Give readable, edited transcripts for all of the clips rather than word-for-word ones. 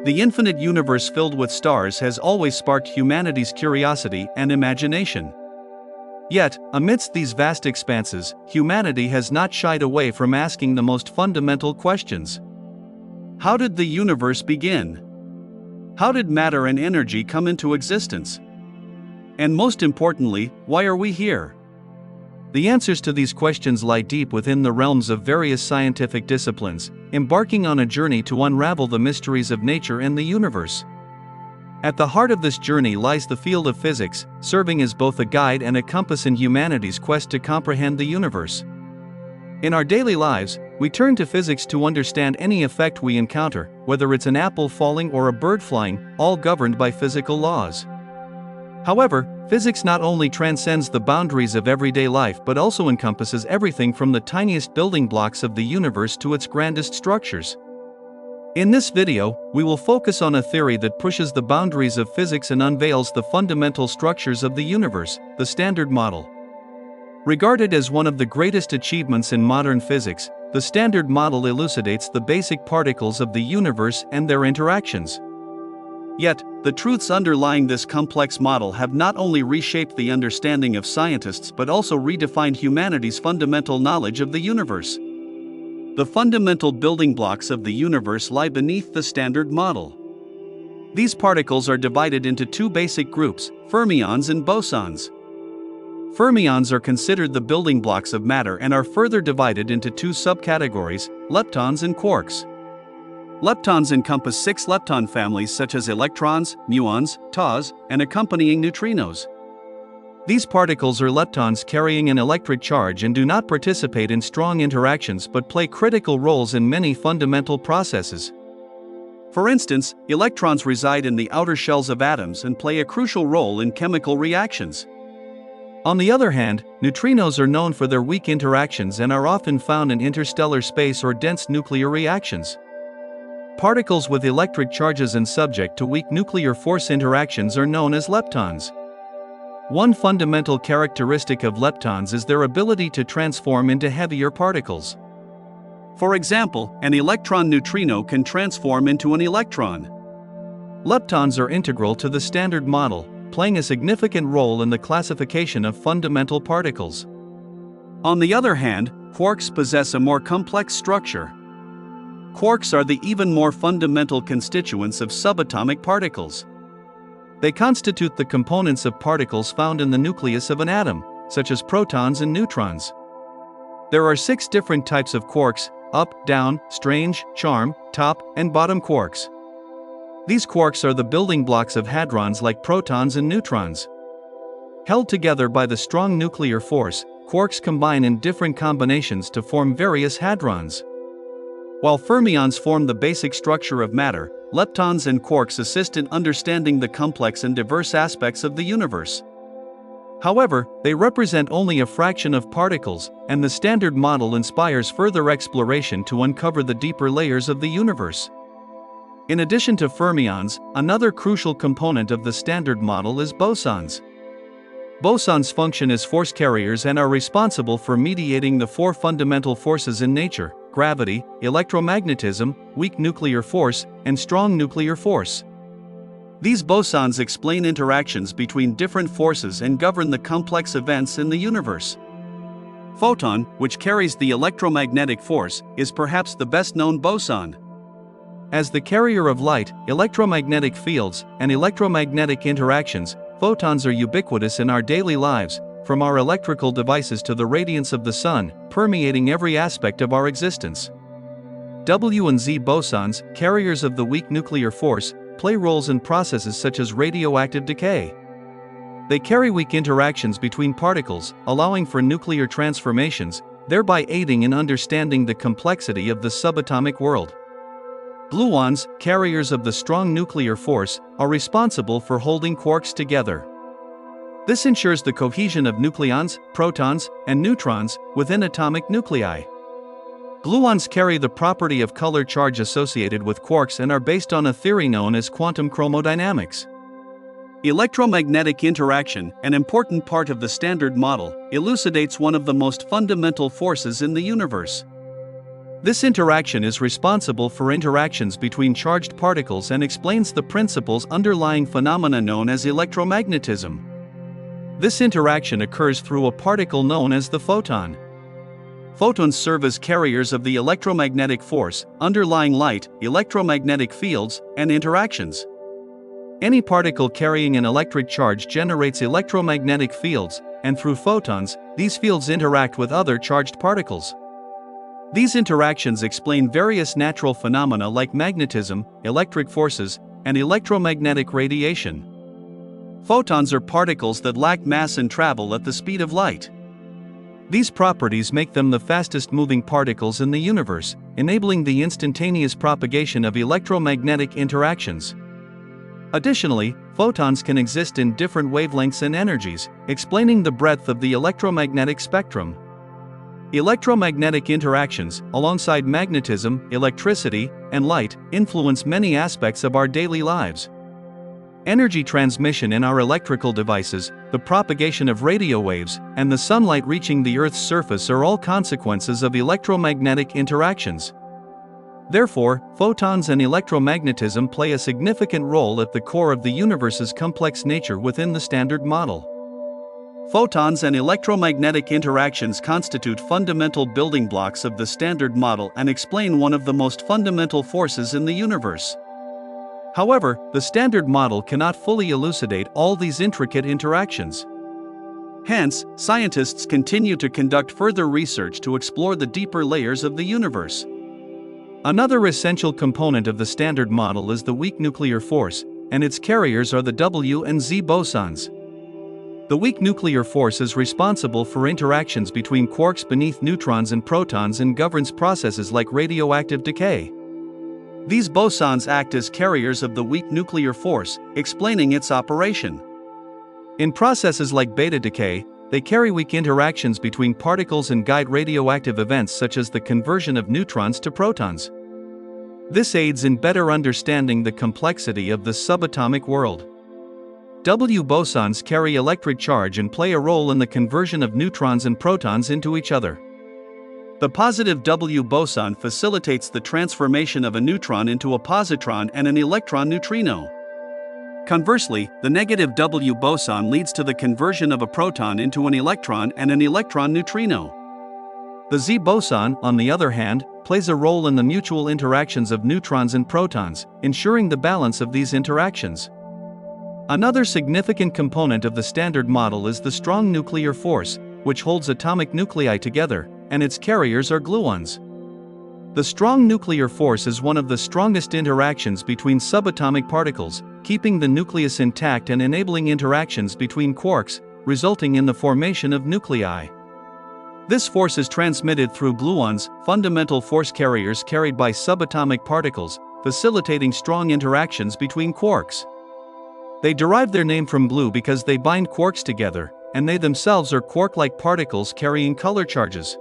The infinite universe filled with stars has always sparked humanity's curiosity and imagination. Yet, amidst these vast expanses, humanity has not shied away from asking the most fundamental questions. How did the universe begin? How did matter and energy come into existence? And most importantly, why are we here? The answers to these questions lie deep within the realms of various scientific disciplines, embarking on a journey to unravel the mysteries of nature and the universe. At the heart of this journey lies the field of physics, serving as both a guide and a compass in humanity's quest to comprehend the universe. In our daily lives, we turn to physics to understand any effect we encounter, whether it's an apple falling or a bird flying, all governed by physical laws. However, physics not only transcends the boundaries of everyday life but also encompasses everything from the tiniest building blocks of the universe to its grandest structures. In this video, we will focus on a theory that pushes the boundaries of physics and unveils the fundamental structures of the universe, the Standard Model. Regarded as one of the greatest achievements in modern physics, the Standard Model elucidates the basic particles of the universe and their interactions. Yet, the truths underlying this complex model have not only reshaped the understanding of scientists but also redefined humanity's fundamental knowledge of the universe. The fundamental building blocks of the universe lie beneath the Standard Model. These particles are divided into two basic groups, fermions and bosons. Fermions are considered the building blocks of matter and are further divided into two subcategories, leptons and quarks. Leptons encompass 6 lepton families such as electrons, muons, tau, and accompanying neutrinos. These particles are leptons carrying an electric charge and do not participate in strong interactions but play critical roles in many fundamental processes. For instance, electrons reside in the outer shells of atoms and play a crucial role in chemical reactions. On the other hand, neutrinos are known for their weak interactions and are often found in interstellar space or dense nuclear reactions. Particles with electric charges and subject to weak nuclear force interactions are known as leptons. One fundamental characteristic of leptons is their ability to transform into heavier particles. For example, an electron neutrino can transform into an electron. Leptons are integral to the Standard Model, playing a significant role in the classification of fundamental particles. On the other hand, quarks possess a more complex structure. Quarks are the even more fundamental constituents of subatomic particles. They constitute the components of particles found in the nucleus of an atom, such as protons and neutrons. There are 6 different types of quarks: up, down, strange, charm, top, and bottom quarks. These quarks are the building blocks of hadrons like protons and neutrons. Held together by the strong nuclear force, quarks combine in different combinations to form various hadrons. While fermions form the basic structure of matter, leptons and quarks assist in understanding the complex and diverse aspects of the universe. However, they represent only a fraction of particles, and the Standard Model inspires further exploration to uncover the deeper layers of the universe. In addition to fermions, another crucial component of the Standard Model is bosons. Bosons function as force carriers and are responsible for mediating the 4 fundamental forces in nature: gravity, electromagnetism, weak nuclear force, and strong nuclear force. These bosons explain interactions between different forces and govern the complex events in the universe. Photon, which carries the electromagnetic force, is perhaps the best-known boson. As the carrier of light, electromagnetic fields, and electromagnetic interactions, photons are ubiquitous in our daily lives, from our electrical devices to the radiance of the sun, permeating every aspect of our existence. W and Z bosons, carriers of the weak nuclear force, play roles in processes such as radioactive decay. They carry weak interactions between particles, allowing for nuclear transformations, thereby aiding in understanding the complexity of the subatomic world. Gluons, carriers of the strong nuclear force, are responsible for holding quarks together. This ensures the cohesion of nucleons, protons, and neutrons within atomic nuclei. Gluons carry the property of color charge associated with quarks and are based on a theory known as quantum chromodynamics. Electromagnetic interaction, an important part of the Standard Model, elucidates one of the most fundamental forces in the universe. This interaction is responsible for interactions between charged particles and explains the principles underlying phenomena known as electromagnetism. This interaction occurs through a particle known as the photon. Photons serve as carriers of the electromagnetic force underlying light, electromagnetic fields, and interactions. Any particle carrying an electric charge generates electromagnetic fields, and through photons, these fields interact with other charged particles. These interactions explain various natural phenomena like magnetism, electric forces, and electromagnetic radiation. Photons are particles that lack mass and travel at the speed of light. These properties make them the fastest-moving particles in the universe, enabling the instantaneous propagation of electromagnetic interactions. Additionally, photons can exist in different wavelengths and energies, explaining the breadth of the electromagnetic spectrum. Electromagnetic interactions, alongside magnetism, electricity, and light, influence many aspects of our daily lives. Energy transmission in our electrical devices, the propagation of radio waves, and the sunlight reaching the Earth's surface are all consequences of electromagnetic interactions. Therefore, photons and electromagnetism play a significant role at the core of the universe's complex nature within the Standard Model. Photons and electromagnetic interactions constitute fundamental building blocks of the Standard Model and explain one of the most fundamental forces in the universe. However, the Standard Model cannot fully elucidate all these intricate interactions. Hence, scientists continue to conduct further research to explore the deeper layers of the universe. Another essential component of the Standard Model is the weak nuclear force, and its carriers are the W and Z bosons. The weak nuclear force is responsible for interactions between quarks beneath neutrons and protons and governs processes like radioactive decay. These bosons act as carriers of the weak nuclear force, explaining its operation. In processes like beta decay, they carry weak interactions between particles and guide radioactive events such as the conversion of neutrons to protons. This aids in better understanding the complexity of the subatomic world. W bosons carry electric charge and play a role in the conversion of neutrons and protons into each other. The positive W boson facilitates the transformation of a neutron into a positron and an electron neutrino. Conversely, the negative W boson leads to the conversion of a proton into an electron and an electron neutrino. The Z boson, on the other hand, plays a role in the mutual interactions of neutrons and protons, ensuring the balance of these interactions. Another significant component of the Standard Model is the strong nuclear force, which holds atomic nuclei together, and its carriers are gluons. The strong nuclear force is one of the strongest interactions between subatomic particles, keeping the nucleus intact and enabling interactions between quarks, resulting in the formation of nuclei. This force is transmitted through gluons, fundamental force carriers carried by subatomic particles, facilitating strong interactions between quarks. They derive their name from glue because they bind quarks together, and they themselves are quark-like particles carrying color charges.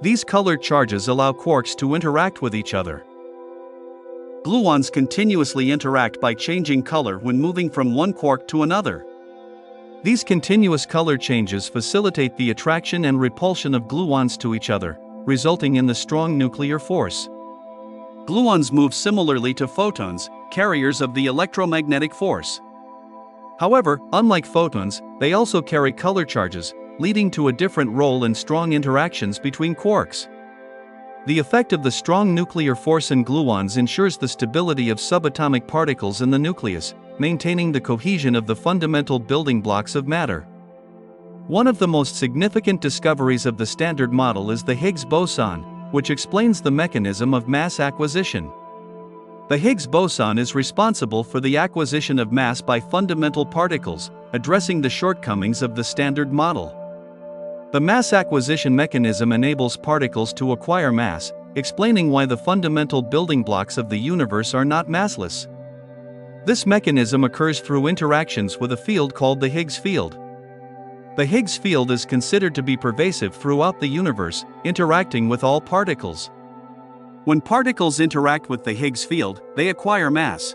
These colored charges allow quarks to interact with each other. Gluons continuously interact by changing color when moving from one quark to another. These continuous color changes facilitate the attraction and repulsion of gluons to each other, resulting in the strong nuclear force. Gluons move similarly to photons, carriers of the electromagnetic force. However, unlike photons, they also carry color charges, leading to a different role in strong interactions between quarks. The effect of the strong nuclear force in gluons ensures the stability of subatomic particles in the nucleus, maintaining the cohesion of the fundamental building blocks of matter. One of the most significant discoveries of the Standard Model is the Higgs boson, which explains the mechanism of mass acquisition. The Higgs boson is responsible for the acquisition of mass by fundamental particles, addressing the shortcomings of the Standard Model. The mass acquisition mechanism enables particles to acquire mass, explaining why the fundamental building blocks of the universe are not massless. This mechanism occurs through interactions with a field called the Higgs field. The Higgs field is considered to be pervasive throughout the universe, interacting with all particles. When particles interact with the Higgs field, they acquire mass.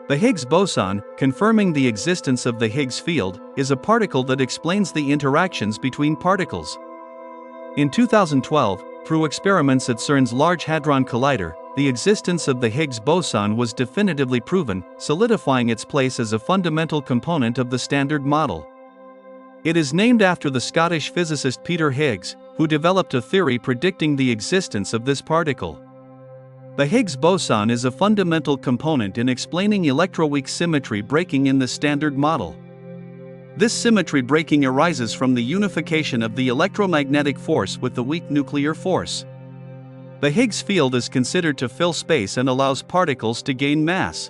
The Higgs boson, confirming the existence of the Higgs field, is a particle that explains the interactions between particles. In 2012, Through experiments at CERN's Large Hadron Collider, the existence of the Higgs boson was definitively proven, solidifying its place as a fundamental component of the Standard Model. It is named after the Scottish physicist Peter Higgs, who developed a theory predicting the existence of this particle. The Higgs boson is a fundamental component in explaining electroweak symmetry breaking in the Standard Model. This symmetry breaking arises from the unification of the electromagnetic force with the weak nuclear force. The Higgs field is considered to fill space and allows particles to gain mass.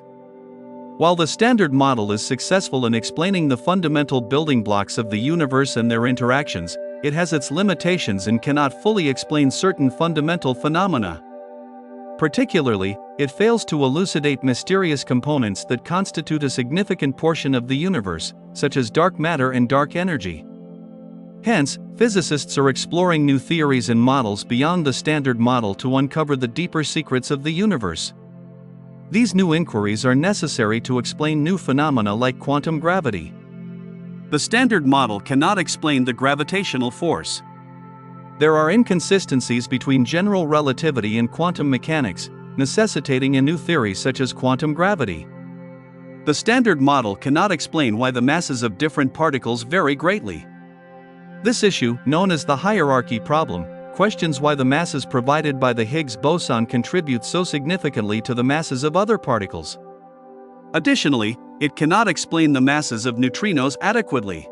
While the Standard Model is successful in explaining the fundamental building blocks of the universe and their interactions, it has its limitations and cannot fully explain certain fundamental phenomena. Particularly, it fails to elucidate mysterious components that constitute a significant portion of the universe, such as dark matter and dark energy. Hence, physicists are exploring new theories and models beyond the Standard Model to uncover the deeper secrets of the universe. These new inquiries are necessary to explain new phenomena like quantum gravity. The Standard Model cannot explain the gravitational force. There are inconsistencies between general relativity and quantum mechanics, necessitating a new theory such as quantum gravity. The Standard Model cannot explain why the masses of different particles vary greatly. This issue, known as the hierarchy problem, questions why the masses provided by the Higgs boson contribute so significantly to the masses of other particles. Additionally, it cannot explain the masses of neutrinos adequately.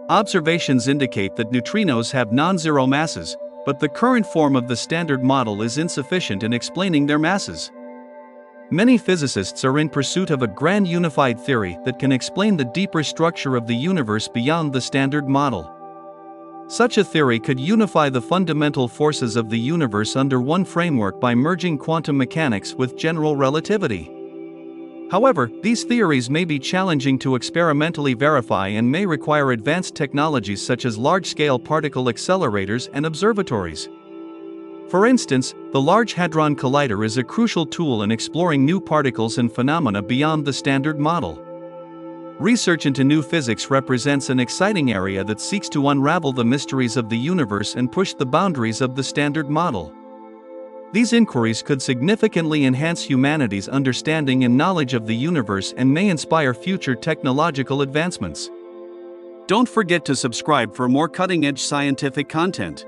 Observations indicate that neutrinos have non-zero masses, but the current form of the Standard Model is insufficient in explaining their masses. Many physicists are in pursuit of a grand unified theory that can explain the deeper structure of the universe beyond the Standard Model. Such a theory could unify the fundamental forces of the universe under one framework by merging quantum mechanics with general relativity. However, these theories may be challenging to experimentally verify and may require advanced technologies such as large-scale particle accelerators and observatories. For instance, the Large Hadron Collider is a crucial tool in exploring new particles and phenomena beyond the Standard Model. Research into new physics represents an exciting area that seeks to unravel the mysteries of the universe and push the boundaries of the Standard Model. These inquiries could significantly enhance humanity's understanding and knowledge of the universe and may inspire future technological advancements. Don't forget to subscribe for more cutting-edge scientific content.